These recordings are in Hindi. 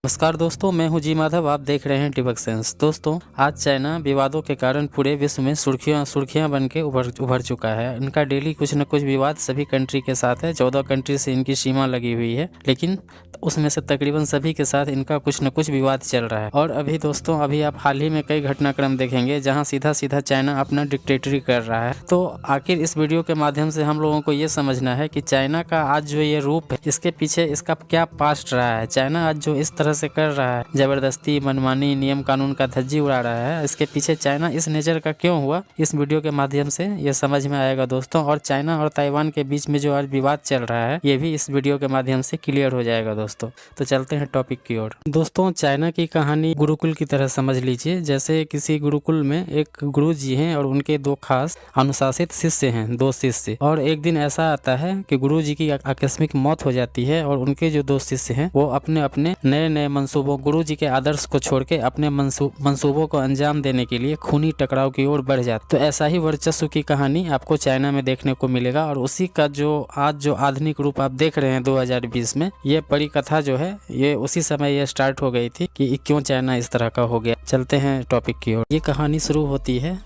नमस्कार दोस्तों, मैं हूं जी माधव। आप देख रहे हैं टिबक सेंस। दोस्तों, आज चाइना विवादों के कारण पूरे विश्व में सुर्खियां बन के उभर चुका है। इनका डेली कुछ न कुछ विवाद सभी कंट्री के साथ है। 14 कंट्री से इनकी सीमा लगी हुई है, लेकिन उसमें से तकरीबन सभी के साथ इनका कुछ न कुछ विवाद चल रहा है। और अभी दोस्तों, अभी आप हाल ही में कई घटनाक्रम देखेंगे जहाँ सीधा सीधा चाइना अपना डिक्टेटरी कर रहा है। तो आखिर इस वीडियो के माध्यम से हम लोगों को ये समझना है कि चाइना का आज जो ये रूप है, इसके पीछे इसका क्या पास्ट रहा है। चाइना आज जो इस तरह से कर रहा है, जबरदस्ती, मनमानी, नियम कानून का धज्जी उड़ा रहा है, इसके पीछे चाइना इस नेचर का क्यों हुआ, इस वीडियो के माध्यम से ये समझ में आएगा दोस्तों। और चाइना और ताइवान के बीच में जो आज विवाद चल रहा है, ये भी इस वीडियो के माध्यम से क्लियर हो जाएगा दोस्तों। तो चलते हैं टॉपिक की ओर। दोस्तों, चाइना की कहानी गुरुकुल की तरह समझ लीजिए। जैसे किसी गुरुकुल में एक गुरु जी हैं और उनके दो खास अनुशासित शिष्य हैं, 2 शिष्य। और एक दिन ऐसा आता है कि गुरु जी की आकस्मिक मौत हो जाती है और उनके जो 2 शिष्य हैं वो अपने अपने नए नए मंसूबों, गुरु जी के आदर्श को छोड़ के अपने मंसूबों को अंजाम देने के लिए खूनी टकराव की ओर बढ़ जाते। तो ऐसा ही वर्चस्व की कहानी आपको चाइना में देखने को मिलेगा। और उसी का जो आधुनिक रूप आप देख रहे हैं 2020 में, ये बड़ी कथा जो है ये उसी समय ये स्टार्ट हो गई थी कि क्यों चाइना इस तरह का हो गया। चलते हैं टॉपिक की ओर। ये कहानी शुरू होती है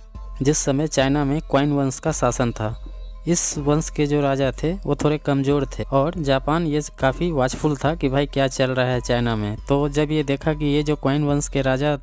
जिस समय चाइना में क्वाइन वंश का शासन था। इस वंश के जो राजा थे वो थोड़े कमजोर थे और जापान ये काफ़ी वाचफुल था कि भाई क्या चल रहा है चाइना में। तो जब ये देखा कि ये जो क्वाइन वंश के राजा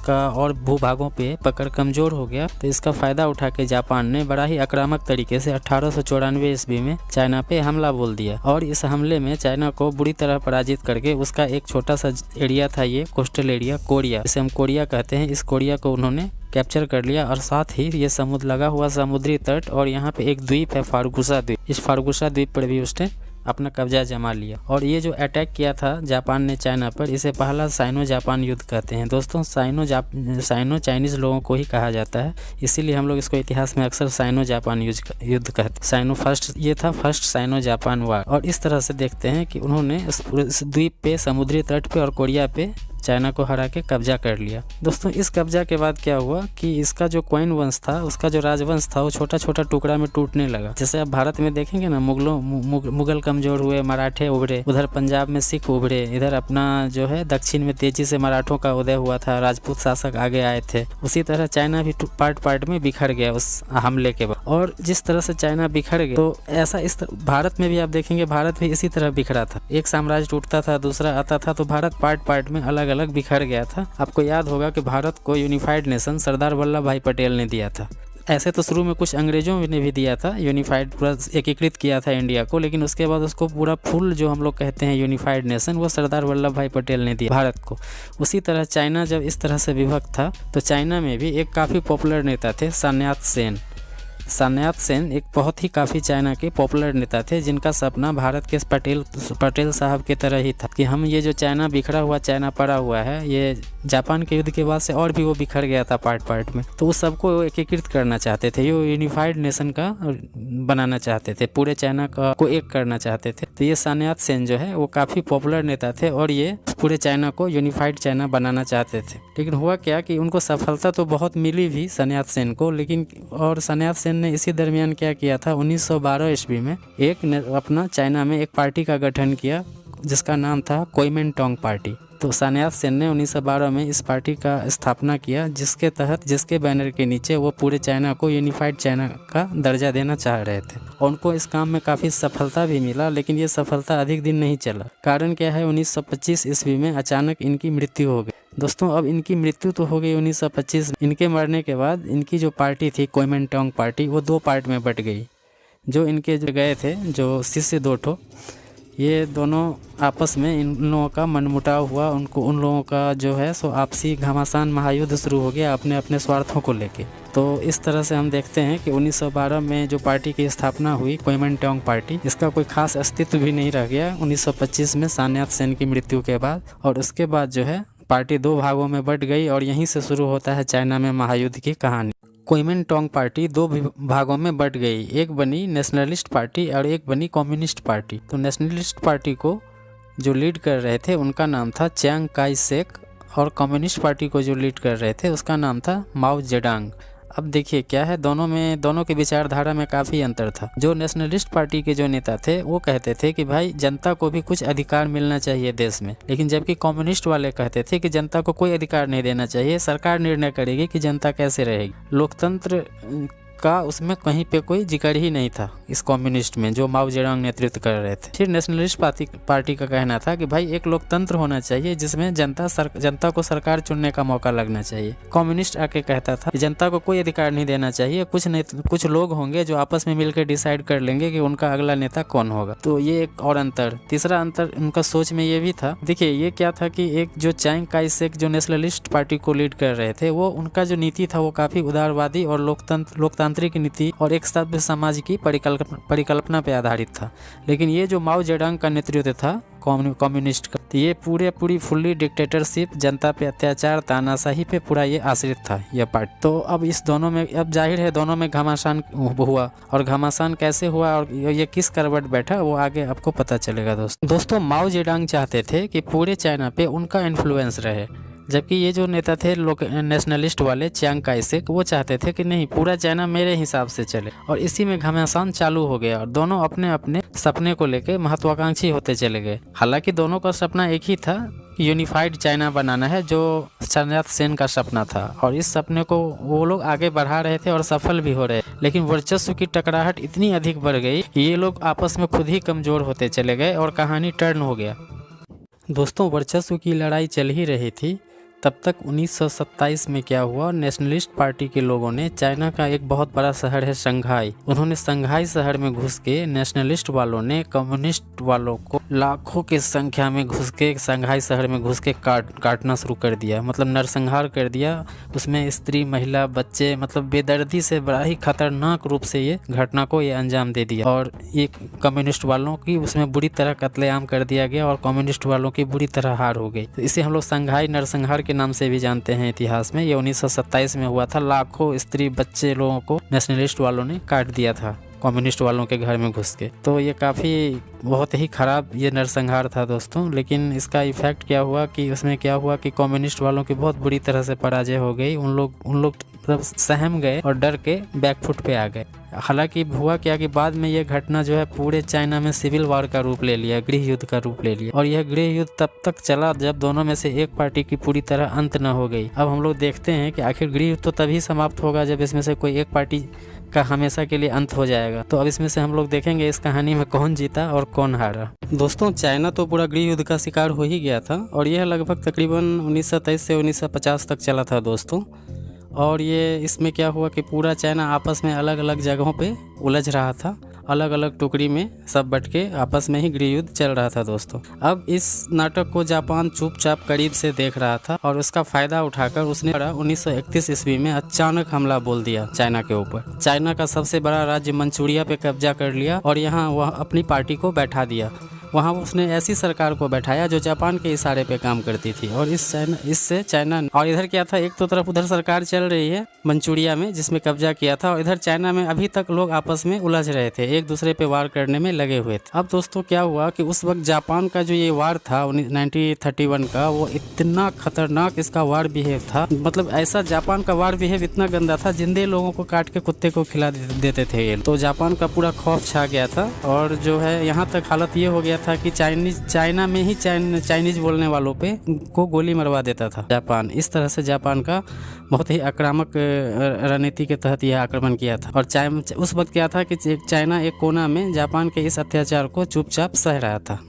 का और भूभागों पे पकड़ कमजोर हो गया, तो इसका फ़ायदा उठा के जापान ने बड़ा ही आक्रामक तरीके से 1894 ईस्वी में चाइना पे हमला बोल दिया। और इस हमले में चाइना को बुरी तरह पराजित करके उसका एक छोटा सा एरिया था, ये कोस्टल एरिया, कोरिया, जिसे हम कोरिया कहते हैं, इस कोरिया को उन्होंने कैप्चर कर लिया। और साथ ही ये समुद्र लगा हुआ समुद्री तट और यहाँ पे एक द्वीप है फारगुसा द्वीप, इस फारगुसा द्वीप पर भी उसने अपना कब्जा जमा लिया। और ये जो अटैक किया था जापान ने चाइना पर, इसे पहला साइनो जापान युद्ध कहते हैं दोस्तों। साइनो चाइनीज लोगों को ही कहा जाता है, इसीलिए हम लोग इसको इतिहास में अक्सर साइनो जापान युद्ध कहते हैं। साइनो फर्स्ट, ये था फर्स्ट साइनो जापान वार। और इस तरह से देखते हैं कि उन्होंने इस द्वीप पे, समुद्री तट पे और कोरिया पे चाइना को हरा के कब्जा कर लिया। दोस्तों, इस कब्जा के बाद क्या हुआ कि इसका जो क्वाइन वंश था, उसका जो राजवंश था, वो छोटा छोटा टुकड़ा में टूटने लगा। जैसे आप भारत में देखेंगे ना, मुगल कमजोर हुए, मराठे उभरे, उधर पंजाब में सिख उभरे, इधर अपना जो है दक्षिण में तेजी से मराठों का उदय हुआ था, राजपूत शासक आगे आए थे। उसी तरह चाइना भी पार्ट पार्ट में बिखर गया उस हमले के बाद। और जिस तरह से चाइना बिखर गया, तो ऐसा भारत में भी आप देखेंगे, भारत भी इसी तरह बिखरा था। एक साम्राज्य टूटता था, दूसरा आता था, तो भारत पार्ट पार्ट में अलग अलग बिखर गया था। आपको याद होगा कि भारत को यूनिफाइड नेशन सरदार वल्लभ भाई पटेल ने दिया था। ऐसे तो शुरू में कुछ अंग्रेजों ने भी दिया था, यूनिफाइड, पूरा एकीकृत किया था इंडिया को, लेकिन उसके बाद उसको पूरा फुल जो हम लोग कहते हैं यूनिफाइड नेशन, वो सरदार वल्लभ भाई पटेल ने दिया भारत को। उसी तरह चाइना जब इस तरह से विभक्त था, तो चाइना में भी एक काफ़ी पॉपुलर नेता थे, सान्यात सेन। सान्यात सेन एक बहुत ही काफ़ी चाइना के पॉपुलर नेता थे, जिनका सपना भारत के पटेल साहब की तरह ही था कि हम ये जो चाइना बिखरा हुआ, चाइना पड़ा हुआ है, ये जापान के युद्ध के बाद से और भी वो बिखर गया था पार्ट पार्ट में, तो उस सबको एकीकृत करना चाहते थे, ये यूनिफाइड नेशन का बनाना चाहते थे, पूरे चाइना को एक करना चाहते थे। तो ये सान्यात सेन जो है वो काफ़ी पॉपुलर नेता थे और ये पूरे चाइना को यूनिफाइड चाइना बनाना चाहते थे। लेकिन हुआ क्या कि उनको सफलता तो बहुत मिली भी सान्यात सेन को, लेकिन और सान्यात सेन ने इसी दरमियान क्या किया था, 1912 ईस्वी में अपना चाइना में एक पार्टी का गठन किया जिसका नाम था कुओमिंटांग पार्टी। तो सान्यात सेन ने 1912 में इस पार्टी का स्थापना किया, जिसके तहत, जिसके बैनर के नीचे वो पूरे चाइना को यूनिफाइड चाइना का दर्जा देना चाह रहे थे। और उनको इस काम में काफ़ी सफलता भी मिला, लेकिन ये सफलता अधिक दिन नहीं चला। कारण क्या है, 1925 ईस्वी में अचानक इनकी मृत्यु हो गई। दोस्तों, अब इनकी मृत्यु तो हो गई 1925 में। इनके मरने के बाद इनकी जो पार्टी थी कुओमिंटांग पार्टी, वो 2 पार्ट में बट गई। जो इनके जो गए थे, जो शिष्य 2 ठो, ये दोनों आपस में इन लोगों का मनमुटाव हुआ। उन लोगों का जो है सो आपसी घमासान महायुद्ध शुरू हो गया अपने अपने स्वार्थों को लेके। तो इस तरह से हम देखते हैं कि 1912 में जो पार्टी की स्थापना हुई, कुओमिंटांग पार्टी, इसका कोई खास अस्तित्व भी नहीं रह गया 1925 में सान्यात सेन की मृत्यु के बाद। और उसके बाद जो है पार्टी 2 भागों में बट गई और यहीं से शुरू होता है चाइना में महायुद्ध की कहानी। कुओमिंटांग पार्टी 2 भागों में बट गई, एक बनी नेशनलिस्ट पार्टी और एक बनी कम्युनिस्ट पार्टी। तो नेशनलिस्ट पार्टी को जो लीड कर रहे थे उनका नाम था चियांग काई शेक, और कम्युनिस्ट पार्टी को जो लीड कर रहे थे उसका नाम था माओ जेडोंग। अब देखिए क्या है, दोनों की विचारधारा में काफ़ी अंतर था। जो नेशनलिस्ट पार्टी के जो नेता थे वो कहते थे कि भाई जनता को भी कुछ अधिकार मिलना चाहिए देश में, लेकिन जबकि कम्युनिस्ट वाले कहते थे कि जनता को कोई अधिकार नहीं देना चाहिए, सरकार निर्णय करेगी कि जनता कैसे रहेगी। लोकतंत्र का उसमें कहीं पे कोई जिक्र ही नहीं था इस कम्युनिस्ट में, जो माओ जेडोंग नेतृत्व कर रहे थे। फिर नेशनलिस्ट पार्टी का कहना था कि भाई एक लोकतंत्र होना चाहिए जिसमें जनता को सरकार चुनने का मौका लगना चाहिए। कम्युनिस्ट आके कहता था कि जनता को कोई अधिकार नहीं देना चाहिए, कुछ लोग होंगे जो आपस में मिलकर डिसाइड कर लेंगे कि उनका अगला नेता कौन होगा। तो ये एक और अंतर। तीसरा अंतर उनका सोच में ये भी था, देखिए ये क्या था कि एक जो चांग काई शेक जो नेशनलिस्ट पार्टी को लीड कर रहे थे, वो उनका जो नीति था वो काफी उदारवादी और लोकतांत्रिक नीति और एक सभ्य समाज की परिकल्पना पे आधारित था। लेकिन ये जो माओ जेडोंग का नेतृत्व था कम्युनिस्ट का, तो ये पूरी फुल्ली डिक्टेटरशिप, जनता पे अत्याचार, तानाशाही पे पूरा ये आश्रित था यह पार्टी। तो अब इस दोनों में, अब जाहिर है दोनों में घमासान हुआ, और घमासान कैसे हुआ और ये किस करवट बैठा वो आगे आपको पता चलेगा। दोस्तों माओ जेडोंग चाहते थे कि पूरे चाइना पे उनका इन्फ्लुएंस रहे, जबकि ये जो नेता थे नेशनलिस्ट वाले चांग काई शेक, वो चाहते थे कि नहीं पूरा चाइना मेरे हिसाब से चले, और इसी में घमासान चालू हो गया और दोनों अपने अपने सपने को लेके महत्वाकांक्षी होते चले गए। हालांकि दोनों का सपना एक ही था, यूनिफाइड चाइना बनाना है, जो सन यात सेन का सपना था, और इस सपने को वो लोग आगे बढ़ा रहे थे और सफल भी हो रहे। लेकिन वर्चस्व की टकराहट इतनी अधिक बढ़ गई कि ये लोग आपस में खुद ही कमजोर होते चले गए और कहानी टर्न हो गया। दोस्तों वर्चस्व की लड़ाई चल ही रही थी, तब तक 1927 में क्या हुआ, नेशनलिस्ट पार्टी के लोगों ने चाइना का एक बहुत बड़ा शहर है शंघाई, उन्होंने शंघाई शहर में घुस के नेशनलिस्ट वालों ने कम्युनिस्ट वालों को लाखों की संख्या में घुस के शंघाई शहर में घुस के काटना शुरू कर दिया, मतलब नरसंहार कर दिया। उसमें स्त्री, महिला, बच्चे, मतलब बेदर्दी से बड़ा ही खतरनाक रूप से ये घटना को ये अंजाम दे दिया, और ये कम्युनिस्ट वालों की उसमें बुरी तरह कत्लेआम कर दिया गया और कम्युनिस्ट वालों की बुरी तरह हार हो गई। तो इसे हम लोग शंघाई नरसंहार के नाम से भी जानते हैं इतिहास में। ये 1927 में हुआ था, लाखों स्त्री, बच्चे लोगों को नेशनलिस्ट वालों ने काट दिया था कम्युनिस्ट वालों के घर में घुस के। तो ये काफ़ी बहुत ही ख़राब ये नरसंहार था दोस्तों। लेकिन इसका इफेक्ट क्या हुआ कि उसमें क्या हुआ कि कम्युनिस्ट वालों की बहुत बुरी तरह से पराजय हो गई। उन लोग मतलब सहम गए और डर के बैकफुट पे आ गए। हालांकि हुआ क्या कि बाद में ये घटना जो है पूरे चाइना में सिविल वॉर का रूप ले लिया, गृह युद्ध का रूप ले लिया, और यह गृह युद्ध तब तक चला जब दोनों में से एक पार्टी की पूरी तरह अंत न हो गई। अब हम लोग देखते हैं कि आखिर गृह युद्ध तो तभी समाप्त होगा जब इसमें से कोई एक पार्टी का हमेशा के लिए अंत हो जाएगा। तो अब इसमें से हम लोग देखेंगे इस कहानी में कौन जीता और कौन हारा। दोस्तों चाइना तो पूरा गृह युद्ध का शिकार हो ही गया था, और यह लगभग तकरीबन 1923 से 1950 तक चला था दोस्तों। और ये इसमें क्या हुआ कि पूरा चाइना आपस में अलग अलग जगहों पे उलझ रहा था, अलग अलग टुकड़ी में सब बट के आपस में ही गृह युद्ध चल रहा था दोस्तों। अब इस नाटक को जापान चुपचाप करीब से देख रहा था, और उसका फायदा उठाकर उसने 1931 ईस्वी में अचानक हमला बोल दिया चाइना के ऊपर। चाइना का सबसे बड़ा राज्य मंचूरिया पे कब्जा कर लिया और यहाँ वह अपनी पार्टी को बैठा दिया। वहाँ उसने ऐसी सरकार को बैठाया जो जापान के इशारे पे काम करती थी, और इससे चाइना, और इधर क्या था, एक तो तरफ उधर सरकार चल रही है मंचूरिया में जिसमें कब्जा किया था, और इधर चाइना में अभी तक लोग आपस में उलझ रहे थे, एक दूसरे पे वार करने में लगे हुए थे। अब दोस्तों क्या हुआ कि उस वक्त जापान का जो ये वार था 1931 का, वो इतना खतरनाक इसका वार बिहेव था, मतलब ऐसा जापान का वार बिहेव इतना गंदा था, जिंदे लोगों को काट के कुत्ते को खिला देते थे ये। तो जापान का पूरा खौफ छा गया था, और जो है यहाँ तक हालत ये हो गया था कि चाइना में ही चाइनीज बोलने वालों पे को गोली मरवा देता था जापान। इस तरह से जापान का बहुत ही आक्रामक रणनीति के तहत यह आक्रमण किया था। और उस वक्त क्या था कि चाइना एक कोना में जापान के इस अत्याचार को चुपचाप सह रहा था।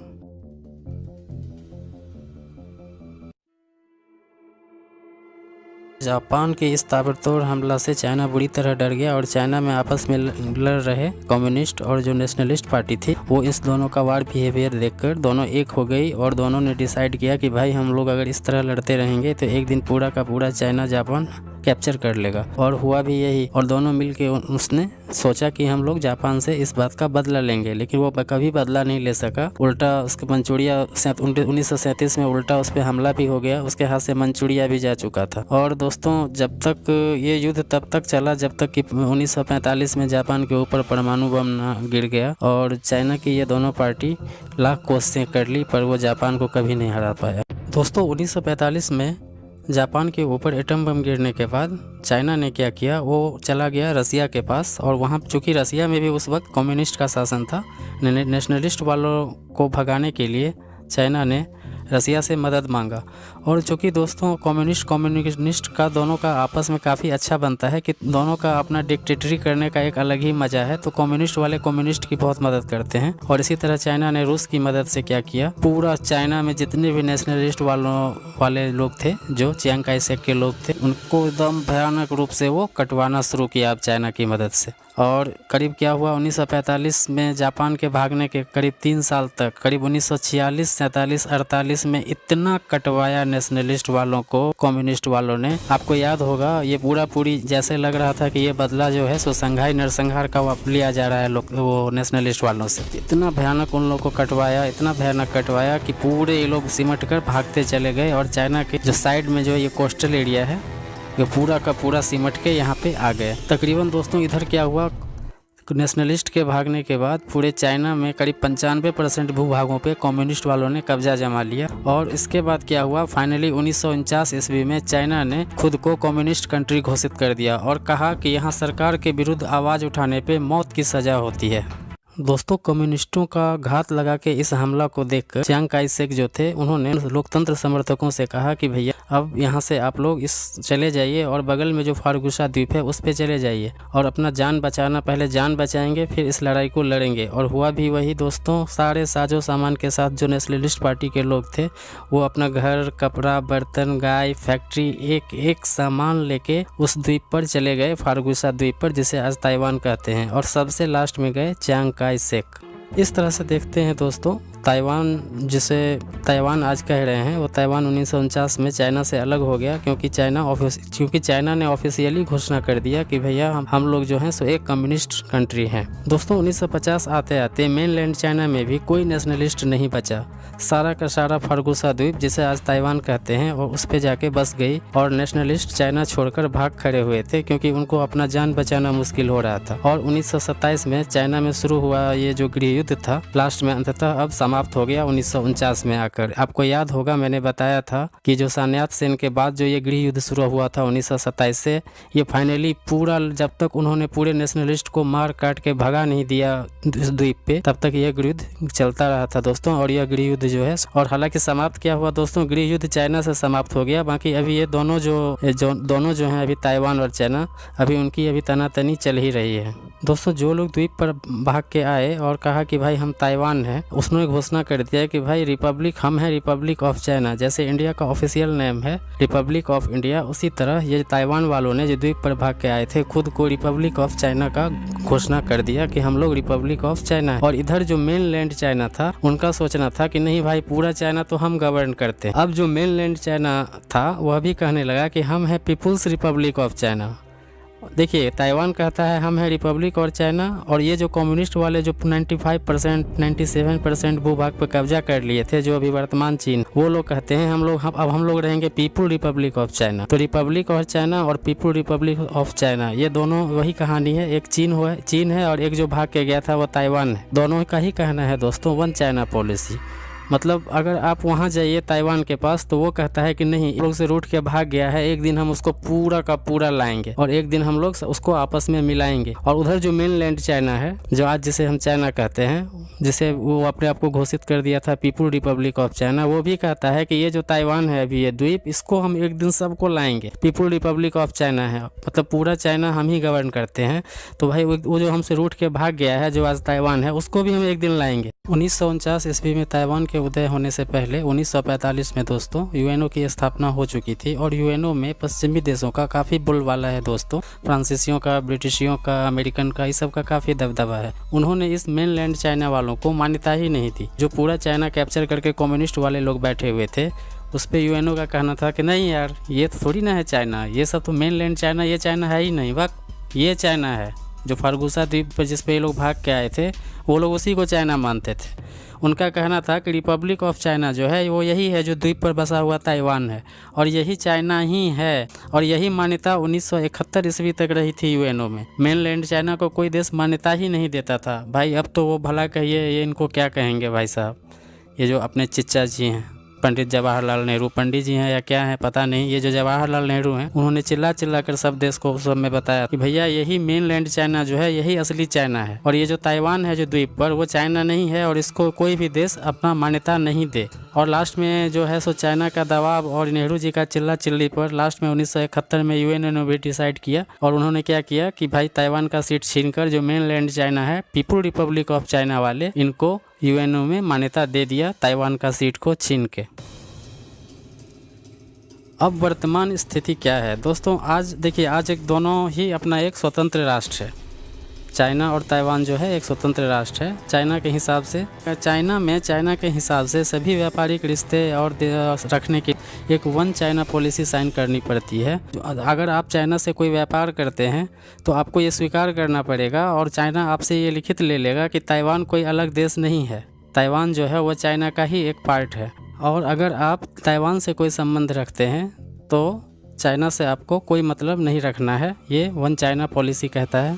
जापान के इस ताबड़तोड़ हमला से चाइना बुरी तरह डर गया, और चाइना में आपस में लड़ रहे कम्युनिस्ट और जो नेशनलिस्ट पार्टी थी, वो इस दोनों का वार बिहेवियर देखकर दोनों एक हो गई, और दोनों ने डिसाइड किया कि भाई हम लोग अगर इस तरह लड़ते रहेंगे तो एक दिन पूरा का पूरा चाइना जापान कैप्चर कर लेगा। और हुआ भी यही, और दोनों मिलके उसने सोचा कि हम लोग जापान से इस बात का बदला लेंगे, लेकिन वो कभी बदला नहीं ले सका। उल्टा उसके मंचूरिया 1937 में उल्टा उस पर हमला भी हो गया, उसके हाथ से मंचूरिया भी जा चुका था। और दोस्तों जब तक ये युद्ध तब तक चला जब तक कि 1945 में जापान के ऊपर परमाणु बम ना गिर गया, और चाइना की ये दोनों पार्टी लाख कोशिशें कर ली पर वो जापान को कभी नहीं हरा पाया। दोस्तों 1945 में जापान के ऊपर एटम बम गिरने के बाद चाइना ने क्या किया, वो चला गया रसिया के पास, और वहाँ चूँकि रसिया में भी उस वक्त कम्युनिस्ट का शासन था, नेशनलिस्ट वालों को भगाने के लिए चाइना ने रसिया से मदद मांगा। और चूँकि दोस्तों कम्युनिस्ट का दोनों का आपस में काफ़ी अच्छा बनता है कि दोनों का अपना डिक्टेटरी करने का एक अलग ही मज़ा है, तो कम्युनिस्ट वाले कम्युनिस्ट की बहुत मदद करते हैं। और इसी तरह चाइना ने रूस की मदद से क्या किया, पूरा चाइना में जितने भी नेशनलिस्ट वाले लोग थे, जो चियांग काई शेक के लोग थे, उनको एकदम भयानक रूप से वो कटवाना शुरू किया अब चाइना की मदद से। और करीब क्या हुआ, 1945 में जापान के भागने के करीब 3 साल तक, करीब 1946, 47, 48 में इतना कटवाया नेशनलिस्ट वालों को कम्युनिस्ट वालों ने। आपको याद होगा, ये पूरी जैसे लग रहा था कि ये बदला जो है सो संघाई नरसंहार का लिया जा रहा है वो नेशनलिस्ट वालों से। इतना भयानक उन लोगों को कटवाया, इतना भयानक कटवाया कि पूरे ये लोग सिमट कर भागते चले गए। और चाइना के जो साइड में जो ये कोस्टल एरिया है, ये पूरा का पूरा सिमट के यहाँ पे आ गए। तकरीबन दोस्तों इधर क्या हुआ, नेशनलिस्ट के भागने के बाद पूरे चाइना में करीब 95% भूभागों पे कम्युनिस्ट वालों ने कब्जा जमा लिया। और इसके बाद क्या हुआ, फाइनली 1949 ईस्वी में चाइना ने खुद को कम्युनिस्ट कंट्री घोषित कर दिया और कहा कि यहाँ सरकार के विरुद्ध आवाज़ उठाने पे मौत की सज़ा होती है। दोस्तों कम्युनिस्टों का घात लगा के इस हमला को देखकर चियांग काई शेक जो थे, उन्होंने लोकतंत्र समर्थकों से कहा कि भैया अब यहाँ से आप लोग चले जाइए और बगल में जो फारगुसा द्वीप है उस पे चले जाइए और अपना जान बचाना, पहले जान बचाएंगे फिर इस लड़ाई को लड़ेंगे। और हुआ भी वही दोस्तों, सारे साजो सामान के साथ जो नेशनलिस्ट पार्टी के लोग थे वो अपना घर, कपड़ा, बर्तन, गाय, फैक्ट्री, एक सामान लेके उस द्वीप पर चले गए, फारगुसा द्वीप पर, जिसे आज ताइवान कहते हैं। और सबसे लास्ट में गए चियांग काई शेक। इस तरह से देखते हैं दोस्तों, ताइवान जिसे ताइवान आज कह रहे हैं, वो ताइवान 1949 में चाइना से अलग हो गया, क्योंकि चाइना ने ऑफिशियली घोषणा कर दिया कि भैया हम लोग जो हैं सो एक कम्युनिस्ट कंट्री हैं। दोस्तों 1950 आते आते मेनलैंड चाइना में भी कोई नेशनलिस्ट नहीं बचा। सारा का सारा फारगुसा द्वीप, जिसे आज ताइवान कहते हैं, और उस पे जाके बस गई और नेशनलिस्ट चाइना छोड़कर भाग खड़े हुए थे, क्योंकि उनको अपना जान बचाना मुश्किल हो रहा था। और 1927 में चाइना में शुरू हुआ ये जो गृह युद्ध था, लास्ट में अंततः अब समाप्त हो गया 1949 में आकर। आपको याद होगा मैंने बताया था कि जो सान्यात सेन के बाद जो ये गृह युद्ध शुरू हुआ था 1927 से, ये फाइनली पूरा, जब तक उन्होंने पूरे नेशनलिस्ट को मार काट के भगा नहीं दिया इस द्वीप पे, तब तक यह गृह युद्ध चलता रहा था दोस्तों। और यह गृह युद्ध जो है, और हालांकि समाप्त क्या हुआ दोस्तों, गृह युद्ध चाइना से समाप्त हो गया। बाकी अभी ये दोनों जो हैं अभी ताइवान और चाइना, अभी उनकी अभी तनातनी चल ही रही है। दोस्तों जो लोग द्वीप पर भाग के आए और कहा कि भाई हम ताइवान हैं, उसने घोषणा कर दिया कि भाई रिपब्लिक हम हैं, रिपब्लिक ऑफ चाइना। जैसे इंडिया का ऑफिशियल नेम है रिपब्लिक ऑफ इंडिया, उसी तरह ये ताइवान वालों ने जो द्वीप पर भाग के आए थे, खुद को रिपब्लिक ऑफ चाइना का घोषणा कर दिया कि हम लोग रिपब्लिक ऑफ चाइना है। और इधर जो मेन लैंड चाइना था, उनका सोचना था कि नहीं भाई पूरा चाइना तो हम गवर्न करते हैं। अब जो मेन लैंड चाइना था वह भी कहने लगा कि हम हैं पीपुल्स रिपब्लिक ऑफ चाइना। देखिए ताइवान कहता है हम हैं रिपब्लिक और चाइना, और ये जो कम्युनिस्ट वाले जो 95% 97% भूभाग पर कब्जा कर लिए थे, जो अभी वर्तमान चीन, वो लोग कहते हैं अब हम लोग रहेंगे पीपुल रिपब्लिक ऑफ चाइना। तो रिपब्लिक ऑफ चाइना और पीपुल रिपब्लिक ऑफ चाइना, ये दोनों वही कहानी है। एक चीन है और एक जो भाग के गया था वो ताइवान है। दोनों का ही कहना है दोस्तों वन चाइना पॉलिसी। मतलब अगर आप वहाँ जाइए ताइवान के पास, तो वो कहता है कि नहीं, लोग से रूठ के भाग गया है, एक दिन हम उसको पूरा का पूरा लाएंगे और एक दिन हम लोग उसको आपस में मिलाएंगे। और उधर जो मेन लैंड चाइना है, जो आज जिसे हम चाइना कहते हैं, जिसे वो अपने आप को घोषित कर दिया था पीपुल रिपब्लिक ऑफ चाइना, वो भी कहता है कि ये जो ताइवान है अभी ये द्वीप, इसको हम एक दिन सबको लाएंगे। पीपुल रिपब्लिक ऑफ चाइना है, मतलब पूरा चाइना हम ही गवर्न करते हैं। तो भाई वो जो हमसे रूठ के भाग गया है, जो आज ताइवान है, उसको भी हम एक दिन लाएंगे। 1949 ईस्वी में ताइवान के उदय होने से पहले 1945 में दोस्तों यूएनओ की स्थापना हो चुकी थी। और यूएनओ में पश्चिमी देशों का काफ़ी बोलबाला है दोस्तों, फ्रांसीसियों का, ब्रिटिशियों का, अमेरिकन का, इस सब का काफ़ी दबदबा है। उन्होंने इस मेनलैंड चाइना वालों को मान्यता ही नहीं थी। जो पूरा चाइना कैप्चर करके कम्युनिस्ट वाले लोग बैठे हुए थे, उस पर यूएनओ का कहना था कि नहीं यार, ये तो थोड़ी ना है चाइना, ये सब तो मेनलैंड चाइना, ये चाइना है ही नहीं, वक्त ये चाइना है। जो फारगुसा द्वीप पर जिस पे ये लोग भाग के आए थे, वो लोग उसी को चाइना मानते थे। उनका कहना था कि रिपब्लिक ऑफ चाइना जो है वो यही है जो द्वीप पर बसा हुआ ताइवान है, और यही चाइना ही है। और यही मान्यता 1971 ईस्वी तक रही थी यूएनओ में। मेनलैंड चाइना को कोई देश मान्यता ही नहीं देता था। भाई अब तो वो भला कहिए, ये इनको क्या कहेंगे भाई साहब, ये जो अपने चिच्चा जी हैं पंडित जवाहरलाल नेहरू, पंडित जी हैं या क्या हैं पता नहीं, ये जो जवाहरलाल नेहरू हैं उन्होंने चिल्ला चिल्ला कर सब देश को उस समय बताया कि भैया यही मेनलैंड चाइना जो है यही असली चाइना है, और ये जो ताइवान है जो द्वीप पर वो चाइना नहीं है, और इसको कोई भी देश अपना मान्यता नहीं दे। और लास्ट में जो है सो चाइना का दबाव और नेहरू जी का चिल्ला चिल्ली पर लास्ट में 1971 में यूएनओ ने भी डिसाइड किया, और उन्होंने क्या किया कि भाई ताइवान का सीट छीनकर जो मेनलैंड चाइना है, पीपुल रिपब्लिक ऑफ चाइना वाले, इनको यूएनओ में मान्यता दे दिया ताइवान का सीट को छीन के। अब वर्तमान स्थिति क्या है दोस्तों, आज देखिए, आज एक दोनों ही अपना एक स्वतंत्र राष्ट्र है। चाइना और ताइवान जो है एक स्वतंत्र राष्ट्र है। चाइना के हिसाब से सभी व्यापारिक रिश्ते और रखने की एक वन चाइना पॉलिसी साइन करनी पड़ती है। अगर आप चाइना से कोई व्यापार करते हैं तो आपको ये स्वीकार करना पड़ेगा, और चाइना आपसे ये लिखित ले लेगा कि ताइवान कोई अलग देश नहीं है, ताइवान जो है वो चाइना का ही एक पार्ट है। और अगर आप ताइवान से कोई संबंध रखते हैं तो चाइना से आपको कोई मतलब नहीं रखना है, ये वन चाइना पॉलिसी कहता है।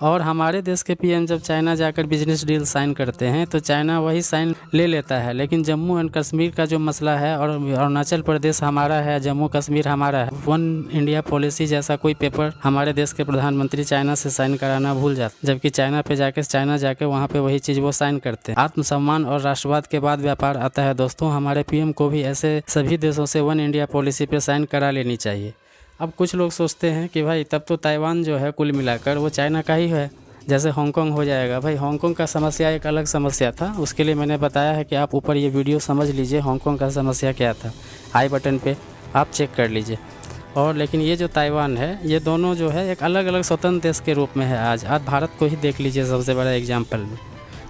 और हमारे देश के पीएम जब चाइना जाकर बिजनेस डील साइन करते हैं तो चाइना वही साइन ले लेता है, लेकिन जम्मू एंड कश्मीर का जो मसला है, और अरुणाचल प्रदेश हमारा है, जम्मू कश्मीर हमारा है, वन इंडिया पॉलिसी जैसा कोई पेपर हमारे देश के प्रधानमंत्री चाइना से साइन कराना भूल जाते, जबकि चाइना जाके वहाँ पे वही चीज़ वो साइन करते हैं। आत्मसम्मान और राष्ट्रवाद के बाद व्यापार आता है दोस्तों। हमारे पीएम को भी ऐसे सभी देशों से वन इंडिया पॉलिसी पे साइन करा लेनी चाहिए। अब कुछ लोग सोचते हैं कि भाई तब तो ताइवान जो है कुल मिलाकर वो चाइना का ही है, जैसे हांगकांग हो जाएगा। भाई हांगकांग का समस्या एक अलग समस्या था, उसके लिए मैंने बताया है कि आप ऊपर ये वीडियो समझ लीजिए हांगकांग का समस्या क्या था, आई बटन पे आप चेक कर लीजिए। और लेकिन ये जो ताइवान है, ये दोनों जो है एक अलग अलग स्वतंत्र देश के रूप में है। आज भारत को ही देख लीजिए सबसे बड़ा एग्जाम्पल में।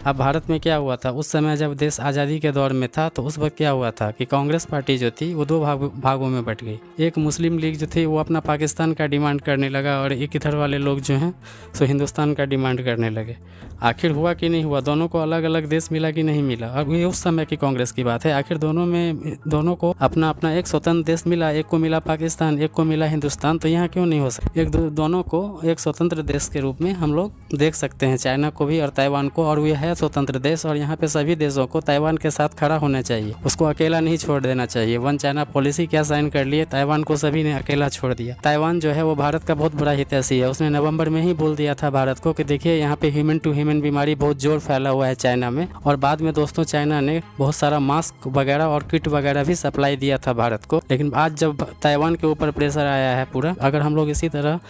अब भारत में क्या हुआ था उस समय जब देश आज़ादी के दौर में था, तो उस वक्त क्या हुआ था कि कांग्रेस पार्टी जो थी वो दो भागों में बट गई। एक मुस्लिम लीग जो थी वो अपना पाकिस्तान का डिमांड करने लगा, और एक इधर वाले लोग जो हैं सो हिंदुस्तान का डिमांड करने लगे। आखिर हुआ कि नहीं हुआ, दोनों को अलग अलग देश मिला कि नहीं मिला। अब ये उस समय की कांग्रेस की बात है। आखिर दोनों को अपना अपना एक स्वतंत्र देश मिला, एक को मिला पाकिस्तान, एक को मिला हिंदुस्तान, तो यहाँ क्यों नहीं हो सकता? दोनों को एक स्वतंत्र देश के रूप में हम लोग देख सकते हैं, चाइना को भी और ताइवान को। और ये है स्वतंत्र देश, और यहाँ पे सभी देशों को ताइवान के साथ खड़ा होना चाहिए, उसको अकेला नहीं छोड़ देना चाहिए। वन चाइना पॉलिसी क्या साइन कर लिए, ताइवान को सभी ने अकेला छोड़ दिया। ताइवान जो है वो भारत का बहुत बड़ा हितैषी है। उसने नवंबर में ही बोल दिया था भारत को कि देखिए यहाँ पे ह्यूमन टू ह्यूमन बीमारी बहुत जोर फैला हुआ है चाइना में। और बाद में दोस्तों चाइना ने बहुत सारा मास्क वगैरह और किट वगैरह भी सप्लाई दिया था भारत को। लेकिन आज जब ताइवान के ऊपर प्रेशर आया है पूरा, अगर हम लोग इसी तरह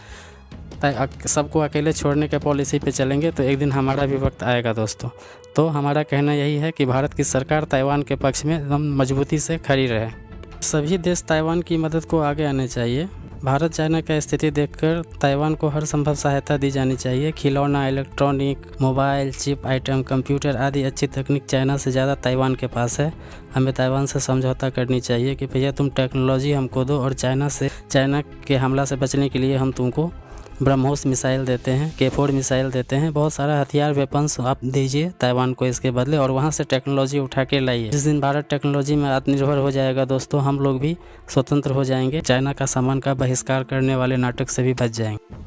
सबको अकेले छोड़ने के पॉलिसी पे चलेंगे तो एक दिन हमारा भी वक्त आएगा दोस्तों। तो हमारा कहना यही है कि भारत की सरकार ताइवान के पक्ष में एकदम मजबूती से खड़ी रहे। सभी देश ताइवान की मदद को आगे आने चाहिए। भारत चाइना का स्थिति देखकर ताइवान को हर संभव सहायता दी जानी चाहिए। खिलौना, electronic, mobile, chip item, computer आदि अच्छी तकनीक चाइना से ज़्यादा ताइवान के पास है। हमें ताइवान से समझौता करनी चाहिए कि भैया तुम टेक्नोलॉजी हमको दो, और चाइना के हमला से बचने के लिए हम तुमको ब्रह्मोस मिसाइल देते हैं, K4 मिसाइल देते हैं, बहुत सारा हथियार वेपन्स आप दीजिए ताइवान को इसके बदले, और वहाँ से टेक्नोलॉजी उठा के लाइए। जिस दिन भारत टेक्नोलॉजी में आत्मनिर्भर हो जाएगा दोस्तों, हम लोग भी स्वतंत्र हो जाएंगे, चाइना का सामान का बहिष्कार करने वाले नाटक से भी बच जाएंगे।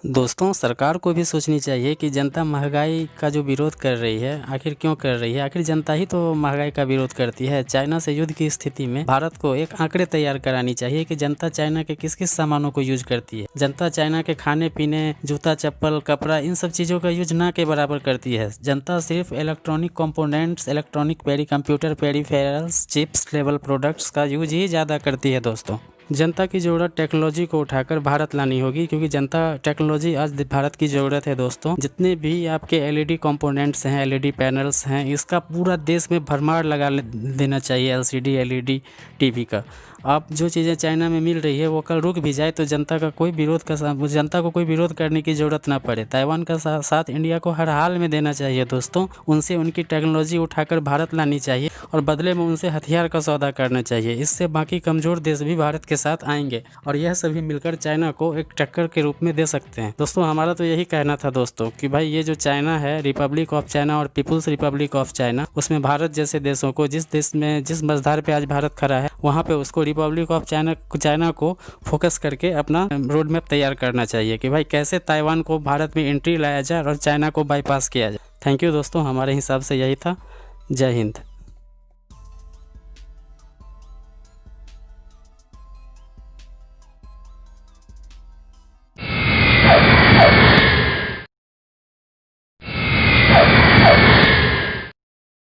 दोस्तों सरकार को भी सोचनी चाहिए कि जनता महंगाई का जो विरोध कर रही है, आखिर क्यों कर रही है? आखिर जनता ही तो महंगाई का विरोध करती है। चाइना से युद्ध की स्थिति में भारत को एक आंकड़े तैयार करानी चाहिए कि जनता चाइना के किस किस सामानों को यूज करती है। जनता चाइना के खाने पीने, जूता चप्पल, कपड़ा, इन सब चीज़ों का यूज ना के बराबर करती है। जनता सिर्फ electronic components, electronic computer peripherals, chips level products का यूज ही ज़्यादा करती है दोस्तों। जनता की ज़रूरत टेक्नोलॉजी को उठाकर भारत लानी होगी, क्योंकि जनता टेक्नोलॉजी आज भारत की ज़रूरत है दोस्तों। जितने भी आपके एलईडी कंपोनेंट्स हैं, एलईडी पैनल्स हैं, इसका पूरा देश में भरमार लगा देना चाहिए। एलसीडी, एलईडी टीवी का आप जो चीज़ें चाइना में मिल रही है वो कल रुक भी जाए तो जनता को कोई विरोध करने की ज़रूरत ना पड़े। ताइवान का साथ इंडिया को हर हाल में देना चाहिए दोस्तों। उनसे उनकी टेक्नोलॉजी उठाकर भारत लानी चाहिए, और बदले में उनसे हथियार का सौदा करना चाहिए। इससे बाकी कमज़ोर देश भी भारत के साथ आएंगे, और यह सभी मिलकर चाइना को एक टक्कर के रूप में दे सकते हैं। दोस्तों हमारा तो यही कहना था दोस्तों कि भाई ये जो चाइना है, रिपब्लिक ऑफ चाइना और पीपुल्स रिपब्लिक ऑफ चाइना, उसमें भारत जैसे देशों को, जिस मझधार पे आज भारत खड़ा है, वहाँ पे उसको रिपब्लिक ऑफ चाइना को फोकस करके अपना रोड मैप तैयार करना चाहिए कि भाई कैसे ताइवान को भारत में एंट्री लाया जाए और चाइना को बाईपास किया जाए। थैंक यू दोस्तों, हमारे हिसाब से यही था। जय हिंद।